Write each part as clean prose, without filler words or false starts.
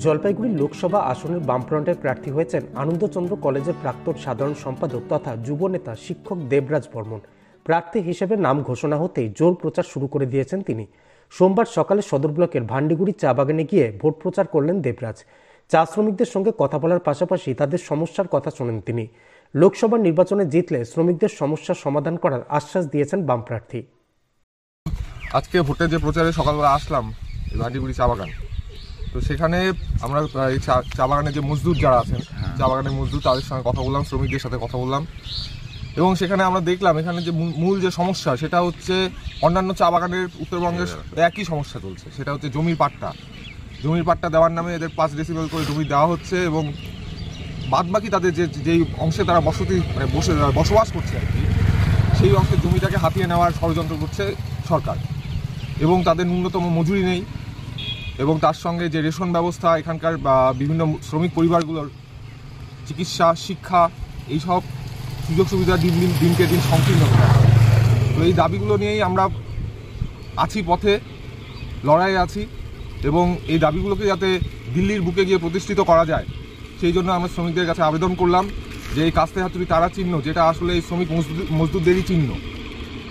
জলপাইগুড়ি লোকসভা আসনের বামফ্রন্টের প্রার্থী হয়েছেন আনন্দচন্দ্র কলেজের প্রাক্তন সাধারণ সম্পাদক তথা যুবনেতা শিক্ষক দেবরাজ বর্মন। প্রার্থী হিসেবে নাম ঘোষণা হতেই জোর প্রচার শুরু করে দিয়েছেন তিনি। সোমবার সকালে সদর ব্লকের ভান্ডিগুড়ি চা বাগানে গিয়ে ভোট প্রচার করলেন দেবরাজ। চা শ্রমিকদের সঙ্গে কথা বলার পাশাপাশি তাদের সমস্যার কথা শোনেন তিনি। লোকসভা নির্বাচনে জিতলে শ্রমিকদের সমস্যার সমাধান করার আশ্বাস দিয়েছেন বাম প্রার্থী। আজকে ভোটের যে প্রচারে সকালবেলা আসলাম ভান্ডিগুড়ি চা বাগান, তো সেখানে আমরা এই চা বাগানের যে মজদুর যারা আছেন, চা বাগানের মজদুর, তাদের সঙ্গে কথা বললাম, শ্রমিকদের সাথে কথা বললাম। এবং সেখানে আমরা দেখলাম এখানে যে মূল যে সমস্যা সেটা হচ্ছে অন্যান্য চা বাগানের উত্তরবঙ্গের একই সমস্যা চলছে, সেটা হচ্ছে জমির পাট্টা দেওয়ার নামে এদের 5 ডেসিবেল করে জমি দেওয়া হচ্ছে এবং বাদবাকি তাদের যেই অংশে তারা বসবাস করছে আর কি, সেই অংশের জমিটাকে হাতিয়ে নেওয়ার ষড়যন্ত্র করছে সরকার। এবং তাদের ন্যূনতম মজুরি নেই এবং তার সঙ্গে যে রেশন ব্যবস্থা, এখানকার বিভিন্ন শ্রমিক পরিবারগুলোর চিকিৎসা, শিক্ষা, এইসব সুযোগ সুবিধা দিনকে দিন সংকীর্ণ হয়ে যাচ্ছে। তো এই দাবিগুলো নিয়েই আমরা আছি, পথে লড়াইয়ে আছি এবং এই দাবিগুলোকে যাতে দিল্লির বুকে গিয়ে প্রতিষ্ঠিত করা যায়, সেই জন্য আমরা শ্রমিকদের কাছে আবেদন করলাম যে এই কাস্তে হাতুড়ি তারা চিহ্ন, যেটা আসলে এই শ্রমিক মজদুরদেরই চিহ্ন,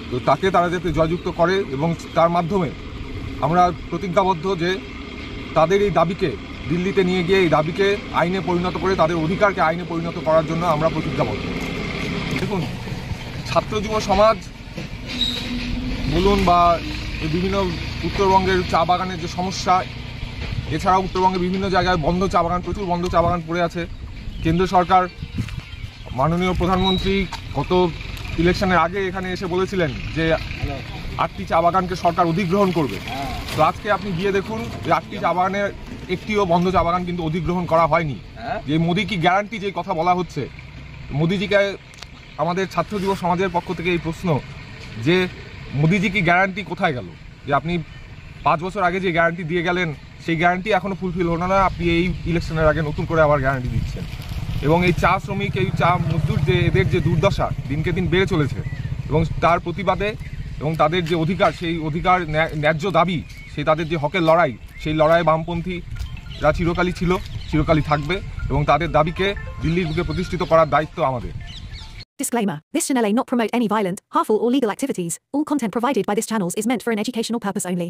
তো তাকে তারা যাতে জয়যুক্ত করে এবং তার মাধ্যমে আমরা প্রতিজ্ঞাবদ্ধ যে তাদের এই দাবিকে দিল্লিতে নিয়ে গিয়ে এই দাবিকে আইনে পরিণত করে, তাদের অধিকারকে আইনে পরিণত করার জন্য আমরা প্রতিজ্ঞাবদ্ধ। দেখুন, ছাত্র যুব সমাজ বলুন বা বিভিন্ন উত্তরবঙ্গের চা বাগানের যে সমস্যা, এছাড়াও উত্তরবঙ্গের বিভিন্ন জায়গায় প্রচুর বন্ধ চা বাগান পড়ে আছে। কেন্দ্র সরকার, মাননীয় প্রধানমন্ত্রী গত ইলেকশনের আগে এখানে এসে বলেছিলেন যে 8টি চা বাগানকে সরকার অধিগ্রহণ করবে। তো আজকে আপনি গিয়ে দেখুন, এই 8টি চা বাগানের একটিও বন্ধ চা বাগান কিন্তু অধিগ্রহণ করা হয়নি। যে মোদি কি গ্যারান্টি, যে কথা বলা হচ্ছে, মোদিজিকে আমাদের ছাত্র যুব সমাজের পক্ষ থেকে এই প্রশ্ন যে মোদিজি কি গ্যারান্টি কোথায় গেল? যে আপনি 5 বছর আগে যে গ্যারান্টি দিয়ে গেলেন, সেই গ্যারান্টি এখনো ফুলফিল হলো না, আপনি এই ইলেকশনের আগে নতুন করে আবার গ্যারান্টি দিচ্ছেন। এবং এই চা শ্রমিক, এই চা মজদুর, যে এদের যে দুর্দশা দিনকে দিন বেড়ে চলেছে এবং তার প্রতিবাদে এবং তাদের যে অধিকার, সেই অধিকার ন্যায্য দাবি, সেই তাদের যে হকের লড়াই, সেই লড়াইয়ে বামপন্থীরা চিরকালই ছিল, চিরকালই থাকবে এবং তাদের দাবিকে দিল্লির বুকে প্রতিষ্ঠিত করার দায়িত্ব আমাদের। Disclaimer. This channel may not promote any violent, harmful or legal activities. All content provided by this channel is meant for an educational purpose only.